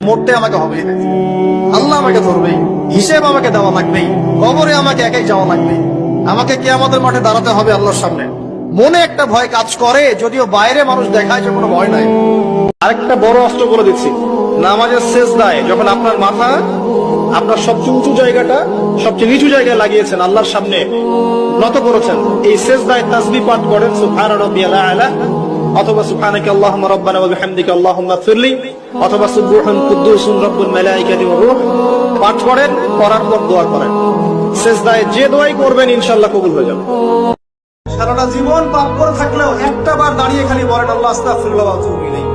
মরতে আমাকে হবে, আল্লাহ আমাকে ধরবেই, হিসেব আমাকে দেওয়া লাগবেই, কবরে আমাকে একাই যাওয়া লাগবে, আমাকে কিয়ামতের মাঠে দাঁড়াতে হবে আল্লাহর সামনে। মনে একটা ভয় কাজ করে, যদিও বাইরে মানুষ দেখায় যে কোনো ভয় নাই। আরেকটা বড় অস্ত্র বলে দিচ্ছি, নামাজের সেজদায় যখন আপনার মাথা আপনার সবচেয়ে উঁচু জায়গাটা সবচেয়ে নিচু জায়গায় লাগিয়েছেন, আল্লাহর সামনে নত করেছেন, এই সেজদায় তাসবিহ পাঠ করেন সুবহানা রাব্বিয়াল আ'লা, অথবা সুবহানাকা আল্লাহুম্মা রাব্বানা ওয়া বিহামদিকা আল্লাহুম্মা ইগফিরলি, অথবা সুবহান কুদ্দুসুন রব্বুল মালাইকাতি ওয়ার রূহ পাঠ করেন। করার পর দোয়া করেন। সেজদায় যে দোয়াই করবেন ইনশাআল্লাহ কবুল হয়ে যাবে। সারাটা জীবন পাপ করে থাকলেও একটা বার দাঁড়িয়ে খালি বলেন আল্লাহ আস্তাগফিরুল্লাহ ওয়া আতুবু ইলাইহি,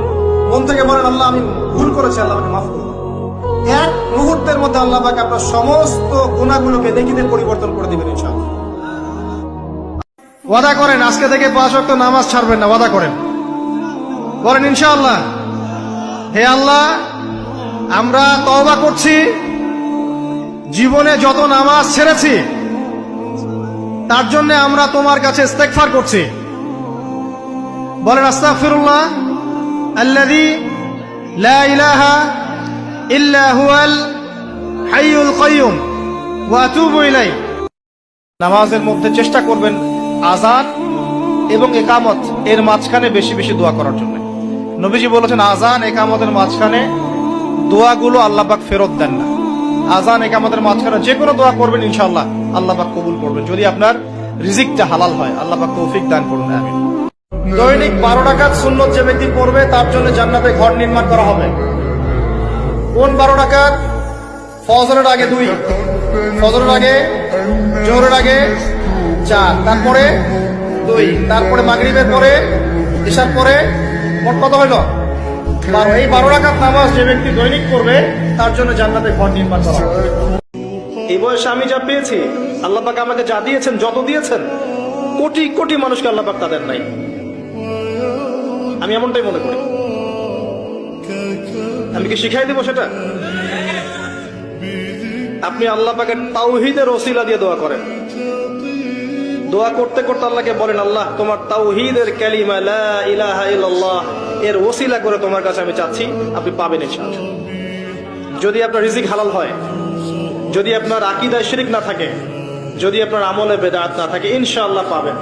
মন থেকে বলেন আল্লাহ আমি ভুল করেছি, আল্লাহ আমাকে মাফ করুন। এক মুহূর্তের মধ্যে আল্লাহ পাক আপনার সমস্ত গুনাহগুলোকে নেকিতে পরিবর্তন করে দিবেন ইনশাআল্লাহ। ওয়াদা করেন আজকে থেকে 5 ওয়াক্ত নামাজ ছাড়বেন না, ওয়াদা করেন, বলেন ইনশাআল্লাহ হে আল্লাহ আমরা তওবা করছি, জীবনে যত নামাজ ছেড়েছি তার জন্য আমরা তোমার কাছে ইস্তেগফার করছি। বলেন আস্তাগফিরুল্লাহ আল্লাযী লা ইলাহা ইল্লা হুয়াল হাইয়ুল কাইয়ুম ওয়া আতুবু ইলাইহি। নামাজের মধ্যে চেষ্টা করবেন আযান এবং ইকামত এর মাঝখানে বেশি বেশি দোয়া করার জন্য। নবীজি বলেছেন আযান ইকামতের মাঝখানে দোয়াগুলো আল্লাহ পাক ফেরত দেন না। আযান ইকামতের মাঝখানে যে কোনো দোয়া করবেন ইনশাআল্লাহ আল্লাহ পাক কবুল করবেন, যদি আপনার রিজিকটা হালাল হয়। আল্লাহ পাক তৌফিক দান করুন, আমিন। দৈনিক 12 রাকাত সুন্নত যে ব্যক্তি পড়বে তার জন্য জান্নাতে ঘর নির্মাণ করা হবে। কোন 12 রাকাত? ফজরের আগে 2, ফজরের আগে, জোহরের আগে 4, তারপরে 2, তারপরে মাগরিবের পরে, ইশার পরে, মোট কত হইল? 12। এই 12 রাকাত নামাজ যে ব্যক্তি দৈনিক পড়বে তার জন্য জান্নাতে ঘর নির্মাণ করা হবে। এই বয়সে আমি যা পেয়েছি, আল্লাহ পাক আমাকে যা দিয়েছেন, যত দিয়েছেন, কোটি কোটি মানুষকে আল্লাহ পাক তাদের নাই। আমি এমনটাই মনে করি। আমি কি শিখাই দেব সেটা? আপনি আল্লাহ পাকের তাওহীদের ওসিলা দিয়ে দোয়া করেন। দোয়া করতে করতে আল্লাহকে বলেন আল্লাহ তোমার তাওহীদের কালিমা লা ইলাহা ইল্লাল্লাহ এর ওসিলা করে তোমার কাছে আমি চাচ্ছি, আপনি পাবেন ইনশাআল্লাহ। যদি আপনার রিজিক হালাল হয়, যদি আপনার আকীদায় শিরক না থাকে, যদি আপনার আমলে বেদাত না থাকে, ইনশাআল্লাহ পাবেন।